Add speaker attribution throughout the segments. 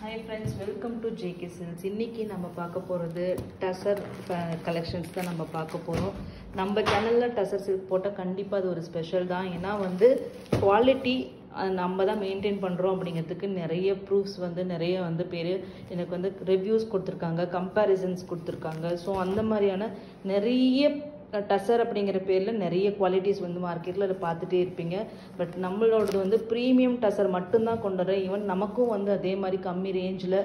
Speaker 1: Hi friends, welcome to JK Silks. இன்னைக்கு நம்ம பார்க்க போறது டசர் கலெக்ஷன்ஸ் தான் நம்ம பார்க்க போறோம். நம்ம சேனல்ல டசர் சில்க் போட்டா கண்டிப்பா அது ஒரு ஸ்பெஷல் தான். ஏன்னா வந்து குவாலிட்டி நம்ம தான் மெயின்டைன் பண்றோம் அப்படிங்கிறதுக்கு நிறைய ப்ரூஃப்ஸ் வந்து நிறைய வந்து பேர் எனக்கு வந்து ரிவ்யூஸ் கொடுத்துருக்காங்க, கம்பேரிசன்ஸ் கொடுத்துருக்காங்க. ஸோ அந்த மாதிரியான நிறைய டசர் அப்படிங்கிற பேரில் நிறைய குவாலிட்டிஸ் வந்து மார்க்கெட்டில் பார்த்துட்டே இருப்பீங்க. பட் நம்மளோடது வந்து ப்ரீமியம் டசர் மட்டும்தான் கொண்டு வரேன். ஈவன் நமக்கும் வந்து அதே மாதிரி கம்மி ரேஞ்சில்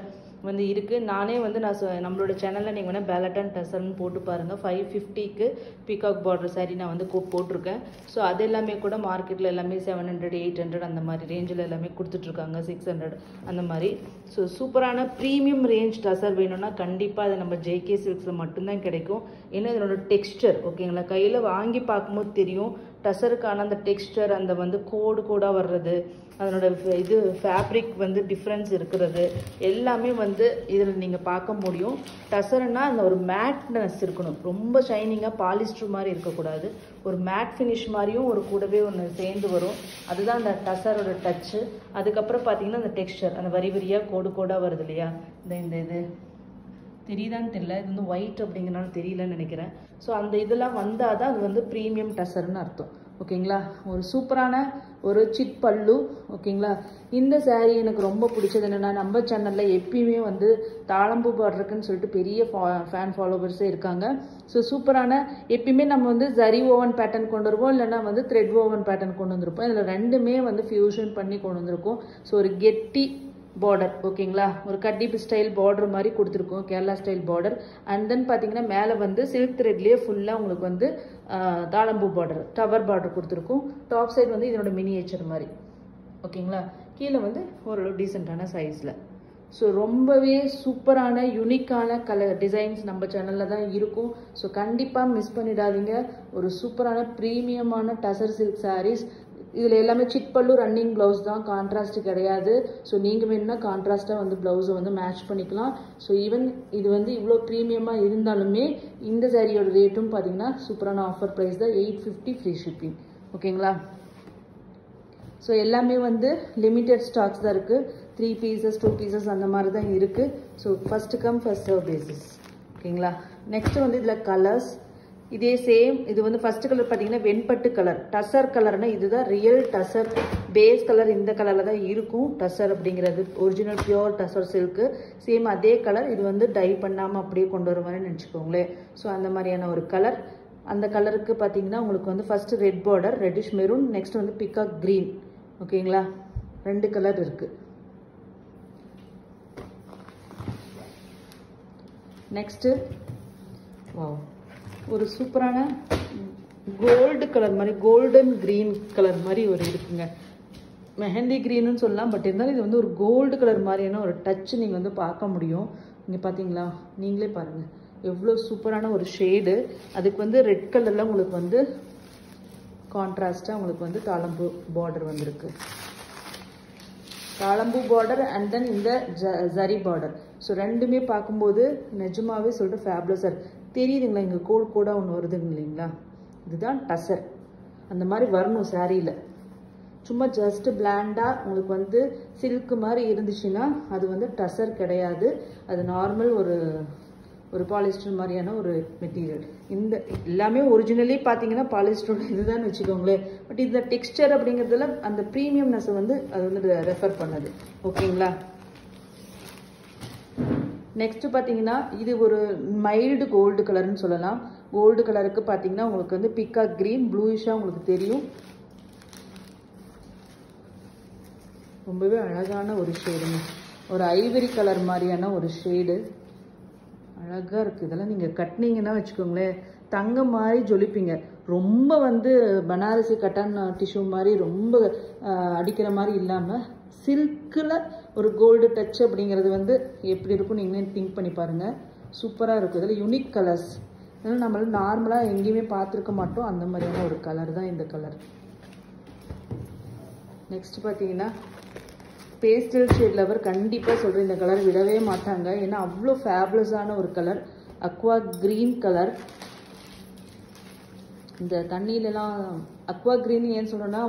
Speaker 1: வந்து இருக்குது. நானே வந்து நம்மளோட சேனலில் நீங்கள் வேணால் பேலட்டன் டசர்னு போட்டு பாருங்கள். 550க்கு பீகாக் பார்டர் சாரி நான் வந்து போட்டிருக்கேன். ஸோ அது எல்லாமே கூட மார்க்கெட்டில் எல்லாமே 700, 800 அந்த மாதிரி ரேஞ்சில் எல்லாமே கொடுத்துட்ருக்காங்க, 600 அந்த மாதிரி. ஸோ சூப்பரான ப்ரீமியம் ரேஞ்ச் டசர் வேணும்னா கண்டிப்பாக அது நம்ம ஜேகே சில்க்ஸில் மட்டும்தான் கிடைக்கும். ஏன்னா இதனோட டெக்ஸ்டர் ஓகேங்களா, கையில் வாங்கி பார்க்கும்போது தெரியும் டசருக்கான அந்த டெக்ஸ்டர், அந்த வந்து கோடாக வர்றது, அதனோட இது ஃபேப்ரிக் வந்து டிஃப்ரென்ஸ் இருக்கிறது எல்லாமே வந்து இதில் நீங்கள் பார்க்க முடியும். டசர்னா அந்த ஒரு மேட்னஸ் இருக்கணும், ரொம்ப ஷைனிங்காக பாலிஸ்டர் மாதிரி இருக்கக்கூடாது. ஒரு மேட் ஃபினிஷ் மாதிரியும் ஒரு கூடவே ஒன்று சேர்ந்து வரும். அதுதான் அந்த டசரோட டச்சு. அதுக்கப்புறம் பார்த்தீங்கன்னா அந்த டெக்ஸ்டர், அந்த வரி வரியாக கோடாக வருது இல்லையா, இந்த இது தெரியுதான்னு தெரியல, இது வந்து ஒயிட் அப்படிங்கிறனால தெரியலன்னு நினைக்கிறேன். ஸோ அந்த இதெல்லாம் வந்தால் தான் அது வந்து ப்ரீமியம் டசர்னு அர்த்தம். ஓகேங்களா, ஒரு சூப்பரான ஒரு சிட் பல்லு. ஓகேங்களா, இந்த சாரீ எனக்கு ரொம்ப பிடிச்சது என்னென்னா, நம்ம சேனலில் எப்பயுமே வந்து தாளம்பூ பார்டருக்குன்னு சொல்லிட்டு பெரிய ஃபேன் ஃபாலோவர்ஸே இருக்காங்க. ஸோ சூப்பரான எப்பயுமே நம்ம வந்து ஜரி ஓவன் பேட்டர்ன் கொண்டு வருவோம், இல்லைன்னா வந்து த்ரெட் ஓவன் பேட்டர்ன் கொண்டு வந்திருப்போம். இதில் ரெண்டுமே வந்து ஃபியூஷன் பண்ணி கொண்டு வந்திருக்கோம். ஸோ ஒரு கெட்டி பார்டர் ஓகேங்களா, ஒரு கட்டிப் ஸ்டைல் பார்டர் மாதிரி கொடுத்துருக்கோம், Kerala style border. And then பார்த்தீங்கன்னா மேலே வந்து சில்க் த்ரெட்லேயே ஃபுல்லாக உங்களுக்கு வந்து தாளம்பூ பார்டர், டவர் பார்டர் கொடுத்துருக்கோம். டாப் சைடு வந்து இதனோட மினியேச்சர் மாதிரி ஓகேங்களா, கீழே வந்து ஓரளவு டீசெண்டான சைஸில். ஸோ ரொம்பவே சூப்பரான யூனிக்கான கலர் டிசைன்ஸ் நம்ம சேனலில் தான் இருக்கும். ஸோ கண்டிப்பாக மிஸ் பண்ணிடாதீங்க. ஒரு சூப்பரான ப்ரீமியமான டசர் சில்க் சாரீஸ். இதில் எல்லாமே சிட் பல்லு, ரன்னிங் ப்ளவுஸ் தான், கான்ட்ராஸ்ட் கிடையாது. ஸோ நீங்கள் வேணும்னா கான்ட்ராஸ்ட்டாக வந்து ப்ளவுஸை வந்து மேட்ச் பண்ணிக்கலாம். ஸோ ஈவன் இது வந்து இவ்வளோ ப்ரீமியமாக இருந்தாலுமே இந்த சாரியோட ரேட்டும் பார்த்தீங்கன்னா சூப்பரான ஆஃபர் ப்ரைஸ் தான், 850 ஃப்ரீ ஷிப்பிங். ஓகேங்களா, ஸோ எல்லாமே வந்து லிமிட்டட் ஸ்டாக்ஸ் தான் இருக்குது. 3 பீசஸ் 2 பீசஸ் அந்த மாதிரி தான் இருக்குது. So first come first serve basis. ஓகேங்களா, நெக்ஸ்ட்டு வந்து இதில் கலர்ஸ் இதே சேம். இது வந்து ஃபர்ஸ்ட் கலர் பார்த்தீங்கன்னா வெண்பட்டு கலர், டசர் கலர்னா இதுதான் ரியல் டசர் பேஸ் கலர். இந்த கலரில் தான் இருக்கும் டசர் அப்படிங்கிறது, original pure tussar silk. Same அதே கலர், இது வந்து டை பண்ணாமல் அப்படியே கொண்டு வருவாங்கன்னு நினச்சிக்கோங்களேன். ஸோ அந்த மாதிரியான ஒரு கலர். அந்த கலருக்கு பார்த்தீங்கன்னா உங்களுக்கு வந்து first red border, reddish maroon, next வந்து பிகாக் க்ரீன். ஓகேங்களா, 2 கலர் இருக்குது. நெக்ஸ்ட்டு வாவ், ஒரு சூப்பரான கோல்டு கலர் மாதிரி, கோல்டன் கிரீன் கலர் மாதிரி ஒரு இருக்குங்க. மெஹந்தி கிரீன்னு சொல்லலாம், பட் இருந்தாலும் இது வந்து ஒரு கோல்டு கலர் மாதிரியான ஒரு டச் நீங்கள் வந்து பார்க்க முடியும். இங்கே பார்த்தீங்களா, நீங்களே பாருங்கள் எவ்வளோ சூப்பரான ஒரு ஷேடு. அதுக்கு வந்து ரெட் கலரில் உங்களுக்கு வந்து கான்ட்ராஸ்டாக உங்களுக்கு வந்து தாளம்பூ பார்டர் வந்திருக்கு, தாளம்பூ பார்டர் அண்ட் தென் இந்த ஜரி பார்டர். ஸோ ரெண்டுமே பார்க்கும்போது நிஜமாவே சொல்லிட்டு ஃபேப்லஸர் தெரியுதுங்களா. இங்கே கோடாக ஒன்று வருதுங்க இல்லைங்களா, இதுதான் டசர். அந்த மாதிரி வரணும் சாரியில். சும்மா ஜஸ்ட் பிளாண்டாக உங்களுக்கு வந்து சில்க் மாதிரி இருந்துச்சுன்னா அது வந்து டசர் கிடையாது, அது நார்மல் ஒரு பாலிஸ்டர் மாதிரியான ஒரு மெட்டீரியல். இந்த எல்லாமே ஒரிஜினலி பார்த்தீங்கன்னா பாலிஸ்டரோட இதுதான் வச்சுக்கோங்களேன். பட் இந்த டெக்ஸ்டர் அப்படிங்கிறதுல அந்த ப்ரீமியம்னஸை வந்து அது வந்து ரெஃபர் பண்ணுது. ஓகேங்களா, நெக்ஸ்ட் பார்த்தீங்கன்னா இது ஒரு மைல்டு கோல்டு கலர்னு சொல்லலாம். கோல்டு கலருக்கு பார்த்தீங்கன்னா உங்களுக்கு வந்து பிகாக் கிரீன், ப்ளூயிஷாக உங்களுக்கு தெரியும். ரொம்பவே அழகான ஒரு ஷேடுங்க, ஒரு ஐவரி கலர் மாதிரியான ஒரு ஷேடு, அழகாக இருக்குது. இதெல்லாம் நீங்கள் கட்டினீங்கன்னா வச்சுக்கோங்களேன் தங்கம் மாதிரி ஜொலிப்பீங்க. ரொம்ப வந்து பனாரசி கட்டன் டிஷ்யூ மாதிரி ரொம்ப அடிக்கிற மாதிரி இல்லாமல் சில்கில் ஒரு கோல்டு டச் அப்படிங்கிறது வந்து எப்படி இருக்கும் நீங்களே திங்க் பண்ணி பாருங்கள். சூப்பராக இருக்கும். இதில் யூனிக் கலர்ஸ், இதெல்லாம் நம்மளால நார்மலாக எங்கேயுமே பார்த்துருக்க மாட்டோம். அந்த மாதிரியான ஒரு கலர் தான் இந்த கலர். நெக்ஸ்ட் பார்த்தீங்கன்னா பேஸ்டல் ஷேட் லவர் கண்டிப்பாக சொல்கிறேன், இந்த கலர் விடவே மாட்டாங்க. ஏன்னா அவ்வளோ ஃபேப்லஸான ஒரு கலர், அக்வா க்ரீன் கலர். இந்த தண்ணியிலலாம் அக்வா க்ரீன் ஏன்னு சொல்கிறேன்னா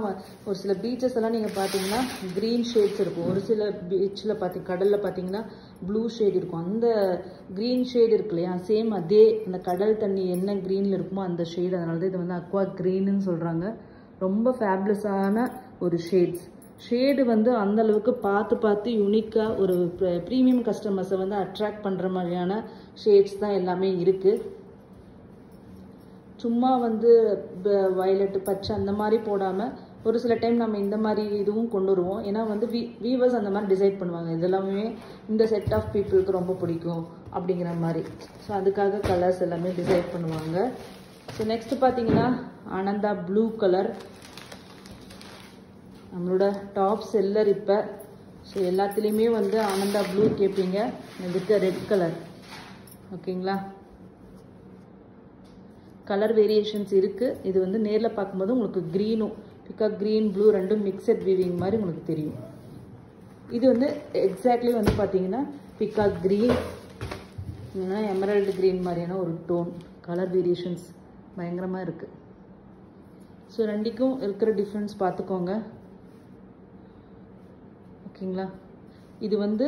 Speaker 1: ஒரு சில பீச்சஸ் எல்லாம் நீங்கள் பார்த்தீங்கன்னா க்ரீன் ஷேட்ஸ் இருக்கும். ஒரு சில பீச்சில் கடலில் பார்த்தீங்கன்னா ப்ளூ ஷேட் இருக்கும். அந்த க்ரீன் ஷேட் இருக்கு இல்லையா, சேம் அதே அந்த கடல் தண்ணி என்ன க்ரீனில் இருக்குமோ அந்த ஷேட். அதனால தான் இது வந்து அக்வா க்ரீன்னு சொல்கிறாங்க. ரொம்ப ஃபேப்லஸான ஒரு ஷேடு வந்து அந்த அளவுக்கு பார்த்து யூனிக்காக ஒரு ப்ரீமியம் கஸ்டமர்ஸை வந்து அட்ராக்ட் பண்ணுற மாதிரியான ஷேட்ஸ் தான் எல்லாமே இருக்குது. சும்மா வந்து வயலட்டு பச்சை அந்த மாதிரி போடாமல் ஒரு சில டைம் நம்ம இந்த மாதிரி இதுவும் கொண்டு வருவோம். ஏன்னா வந்து வீவர்ஸ் அந்த மாதிரி டிசைட் பண்ணுவாங்க, இதெல்லாமே இந்த செட் ஆஃப் பீப்புளுக்கு ரொம்ப பிடிக்கும் அப்படிங்கிற மாதிரி. ஸோ அதுக்காக கலர்ஸ் எல்லாமே டிசைட் பண்ணுவாங்க. ஸோ நெக்ஸ்ட் பார்த்தீங்கன்னா ஆனந்தா ப்ளூ கலர் நம்மளோட டாப் செல்லர் இப்போ. ஸோ எல்லாத்துலேயுமே வந்து ஆனந்தா ப்ளூ கேட்பீங்க வித் ரெட் கலர். ஓகேங்களா, கலர் வேரியேஷன்ஸ் இருக்குது. இது வந்து நேரில் பார்க்கும்போது உங்களுக்கு க்ரீனும் பிகாக் க்ரீன் ப்ளூ ரெண்டும் மிக்சட் வீவிங் மாதிரி உங்களுக்கு தெரியும். இது வந்து எக்ஸாக்ட்லி வந்து பார்த்தீங்கன்னா பிகாக் க்ரீன் எமரல்டு க்ரீன் மாதிரியான ஒரு டோன். கலர் வேரியேஷன்ஸ் பயங்கரமாக இருக்குது. ஸோ ரெண்டுக்கும் இருக்கிற டிஃப்ரென்ஸ் பார்த்துக்கோங்க. ஓகேங்களா, இது வந்து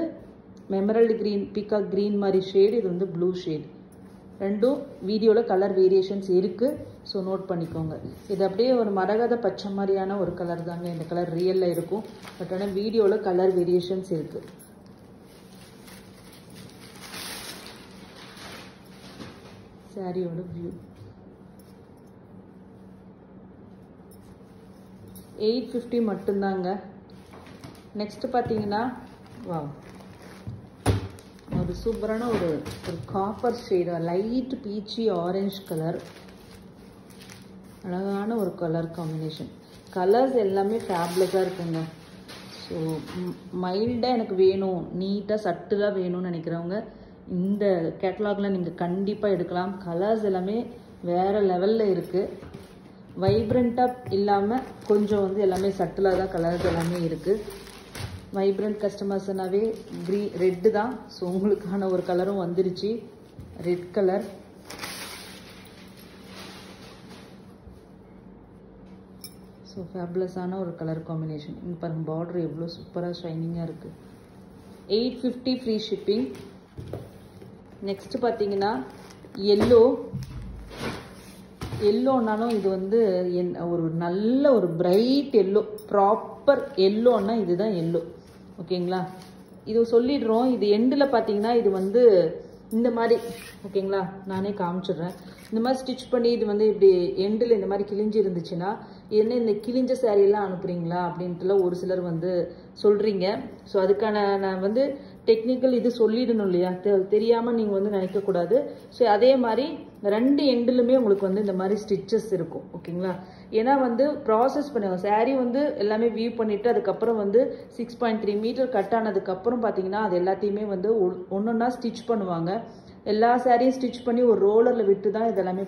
Speaker 1: எமரல்டு க்ரீன் பிகாக் க்ரீன் மாதிரி ஷேடு, இது வந்து ப்ளூ ஷேட். ரெண்டும் வீடியோவில் கலர் வேரியேஷன்ஸ் இருக்குது. ஸோ நோட் பண்ணிக்கோங்க. இது அப்படியே ஒரு மரகத பச்சை மாதிரியான ஒரு கலர் தாங்க. இந்த கலர் ரியலில் இருக்கும், பட் ஆனால் வீடியோவில் கலர் வேரியேஷன்ஸ் இருக்குது. சாரியோட வியூ 850 மட்டும்தாங்க. நெக்ஸ்ட் பார்த்தீங்கன்னா ஒரு சூப்பரான ஒரு காப்பர் ஷேடு, லைட் பீச்சி ஆரஞ்ச் கலர். அழகான ஒரு கலர் காம்பினேஷன். கலர்ஸ் எல்லாமே ஃபேப்லஸாக இருக்குங்க. ஸோ மைல்டாக எனக்கு வேணும், நீட்டாக சட்டிலாக வேணும்னு நினைக்கிறவங்க இந்த கேட்டலாகில் நீங்கள் கண்டிப்பாக எடுக்கலாம். கலர்ஸ் எல்லாமே வேறு லெவலில் இருக்குது. வைப்ரண்ட்டாக இல்லாமல் கொஞ்சம் வந்து எல்லாமே சட்டிலாக தான் கலர்ஸ் எல்லாமே இருக்குது. வைப்ரண்ட் கஸ்டமர்ஸ்னாவே ரெட்டு தான். ஸோ உங்களுக்கான ஒரு கலரும் வந்துருச்சு, ரெட் கலர். ஸோ ஃபேப்லஸான ஒரு கலர் காம்பினேஷன். இங்கே பாருங்கள், பார்டர் எவ்வளோ சூப்பராக ஷைனிங்காக இருக்குது. 850 ஃப்ரீ ஷிப்பிங். நெக்ஸ்ட் பார்த்தீங்கன்னா எல்லோனாலும் இது வந்து ஒரு நல்ல ஒரு பிரைட் எல்லோ, ப்ராப்பர் எல்லோன்னா இதுதான் எல்லோ. ஓகேங்களா, இது சொல்லிடுறோம். இது எண்டில் பார்த்தீங்கன்னா இது வந்து இந்த மாதிரி. ஓகேங்களா, நானே காமிச்சிடுறேன். இந்த மாதிரி ஸ்டிச் பண்ணி இது வந்து இப்படி எண்டில் இந்த மாதிரி கிழிஞ்சு இருந்துச்சுன்னா என்ன இந்த கிழிஞ்ச சாரியெல்லாம் அனுப்புறீங்களா அப்படின்ட்டுலாம் ஒரு சிலர் வந்து சொல்கிறீங்க. ஸோ அதுக்கான நான் வந்து டெக்னிக்கல் இது சொல்லிடணும் இல்லையா, தெரியாமல் நீங்கள் வந்து நினைக்கக்கூடாது. ஸோ அதே மாதிரி ரெண்டு எண்டிலுமே உங்களுக்கு வந்து இந்த மாதிரி ஸ்டிச்சஸ் இருக்கும். ஓகேங்களா, ஏன்னா வந்து ப்ராசஸ் பண்ணுவாங்க. சாரீ வந்து எல்லாமே வியூ பண்ணிவிட்டு அதுக்கப்புறம் வந்து 6.3 மீட்டர் கட் ஆனதுக்கப்புறம் பார்த்தீங்கன்னா அது எல்லாத்தையுமே வந்து ஒன்றொன்னா ஸ்டிச் பண்ணுவாங்க. எல்லா சாரியும் ஸ்டிச் பண்ணி ஒரு ரோலரில் விட்டு தான் இதெல்லாமே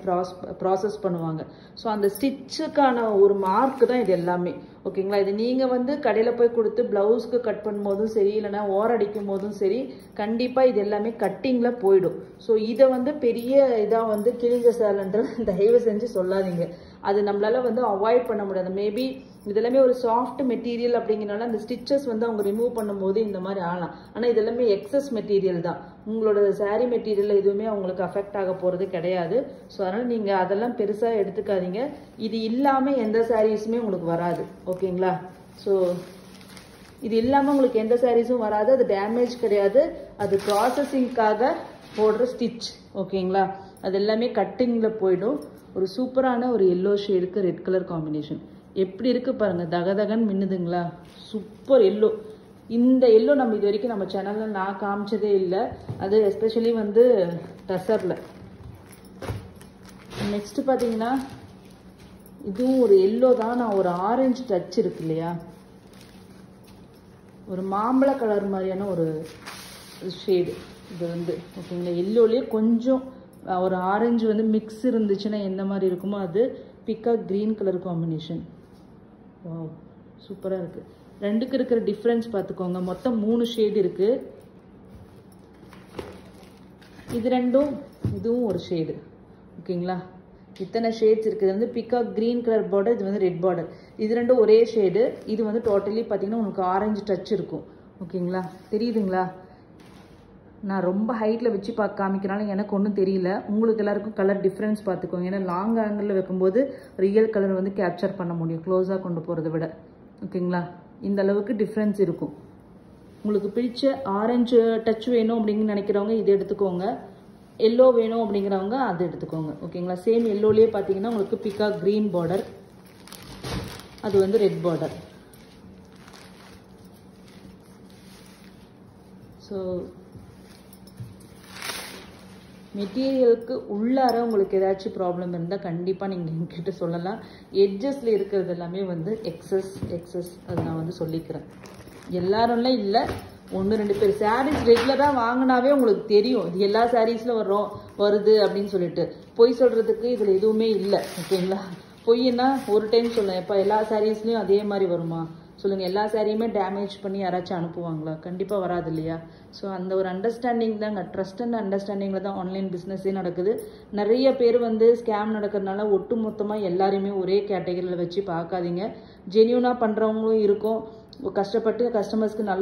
Speaker 1: ப்ராசஸ் பண்ணுவாங்க. ஸோ அந்த ஸ்டிச்சுக்கான ஒரு மார்க் தான் இது எல்லாமே. ஓகேங்களா, இது நீங்கள் வந்து கடையில் போய் கொடுத்து ப்ளவுஸ்க்கு கட் பண்ணும்போதும் சரி, இல்லைனா ஓரடிக்கும் போதும் சரி, கண்டிப்பாக இது எல்லாமே கட்டிங்கில் போயிடும். ஸோ இதை வந்து பெரிய இதாக வந்து கிழிஞ்ச சேலன்றது தயவு செஞ்சு சொல்லாதீங்க. அது நம்மளால வந்து அவாய்ட் பண்ண முடியாது. மேபி இதெல்லாமே ஒரு சாஃப்ட் மெட்டீரியல் அப்படிங்கிறனால அந்த ஸ்டிச்சஸ் வந்து அவங்க ரிமூவ் பண்ணும்போது இந்த மாதிரி ஆகலாம். ஆனால் இதெல்லாமே எக்ஸஸ் மெட்டீரியல் தான். உங்களோட சாரீ மெட்டீரியல் எதுவுமே அவங்களுக்கு அஃபெக்ட் ஆக போகிறது கிடையாது. ஸோ அதனால் நீங்கள் அதெல்லாம் பெருசாக எடுத்துக்காதீங்க. இது இல்லாமல் எந்த சாரீஸுமே உங்களுக்கு வராது. ஓகேங்களா, ஸோ இது இல்லாமல் உங்களுக்கு எந்த சாரீஸும் வராது. அது டேமேஜ் கிடையாது, அது ப்ராசஸிங்காக போடுற ஸ்டிச். ஓகேங்களா, அது எல்லாமே கட்டிங்கில் போயிடும். ஒரு சூப்பரான ஒரு எல்லோ ஷேடுக்கு ரெட் கலர் காம்பினேஷன் எப்படி இருக்குது பாருங்கள், தகதகன்னு மின்னுதுங்களா, சூப்பர் எல்லோ. இந்த எல்லோ நம்ம இது வரைக்கும் நம்ம சேனலில் நான் காமிச்சதே இல்லை, அது எஸ்பெஷலி வந்து டசரில். நெக்ஸ்ட் பார்த்தீங்கன்னா இதுவும் ஒரு எல்லோ தான். நான் ஒரு ஆரஞ்சு டச் இருக்கு இல்லையா, ஒரு மாம்பழ கலர் மாதிரியான ஒரு ஷேடு இது வந்து. ஓகேங்களா, எல்லோலேயே கொஞ்சம் ஒரு ஆரஞ்சு வந்து மிக்ஸ் இருந்துச்சுன்னா எந்த மாதிரி இருக்குமோ அது peacock green colour combination. Wow, சூப்பராக இருக்குது. ரெண்டுக்கு இருக்கிற டிஃப்ரென்ஸ் பார்த்துக்கோங்க. மொத்தம் 3 ஷேடு இருக்குது. இது ரெண்டும் இதுவும் ஒரு ஷேடு. ஓகேங்களா, இத்தனை ஷேட்ஸ் இருக்குது. இது வந்து பிகாக் க்ரீன் கலர் பார்டர், இது வந்து ரெட் பார்டர். இது ரெண்டும் ஒரே ஷேடு. இது வந்து டோட்டலி பார்த்தீங்கன்னா உங்களுக்கு ஆரஞ்சு டச் இருக்கும். ஓகேங்களா, தெரியுதுங்களா? நான் ரொம்ப ஹைட்டில் வச்சு காமிக்கிறனால எனக்கு ஒன்றும் தெரியல. உங்களுக்கு எல்லாருக்கும் கலர் டிஃப்ரென்ஸ் பார்த்துக்கோங்க. ஏன்னா லாங் ஆங்கிளில் வைக்கும்போது ரியல் கலர் வந்து கேப்சர் பண்ண முடியும் க்ளோஸாக கொண்டு போகிறத விட. ஓகேங்களா, இந்த அளவுக்கு டிஃப்ரென்ஸ் இருக்கும். உங்களுக்கு பிடிச்ச ஆரஞ்சு டச் வேணும் அப்படின்னு நினைக்கிறவங்க இது எடுத்துக்கோங்க. எல்லோ வேணும் அப்படிங்கிறவங்க அது எடுத்துக்கோங்க. ஓகேங்களா, சேம் எல்லோலேயே பார்த்தீங்கன்னா உங்களுக்கு பிகாக் க்ரீன் பார்டர், அது வந்து ரெட் பார்டர். ஸோ மெட்டீரியலுக்கு உள்ளார உங்களுக்கு ஏதாச்சும் ப்ராப்ளம் இருந்தால் கண்டிப்பாக நீங்கள் என்கிட்ட சொல்லலாம். எட்ஜஸில் இருக்கிறது எல்லாமே வந்து எக்ஸஸ் அது நான் வந்து சொல்லிக்கிறேன். எல்லாரும்லாம் இல்லை, 1-2 பேர். சாரீஸ் ரெகுலராக வாங்கினாவே உங்களுக்கு தெரியும் இது எல்லா சாரீஸில் வருது அப்படின்னு சொல்லிட்டு. பொய் சொல்கிறதுக்கு இதில் எதுவுமே இல்லை. ஓகேங்களா, பொய்னா ஒரு டைம் சொல்லேன், எப்போ எல்லா சாரீஸ்லையும் அதே மாதிரி வருமா சொல்லுங்கள்? எல்லா சாரியுமே டேமேஜ் பண்ணி யாராச்சும் அனுப்புவாங்களா? கண்டிப்பாக வராது இல்லையா? ஸோ அந்த ஒரு அண்டர்ஸ்டாண்டிங் தாங்க, ட்ரஸ்ட் அண்ட் அண்டர்ஸ்டாண்டிங்கில் தான் ஆன்லைன் பிஸ்னஸே நடக்குது. நிறைய பேர் வந்து ஸ்கேம் நடக்கிறதுனால ஒட்டு மொத்தமாக எல்லாரையுமே ஒரே கேட்டகரியில் வச்சு பார்க்காதீங்க. ஜென்யூனாக பண்ணுறவங்களும் இருக்கும், கஷ்டப்பட்டு கஸ்டமர்ஸ்க்கு நல்ல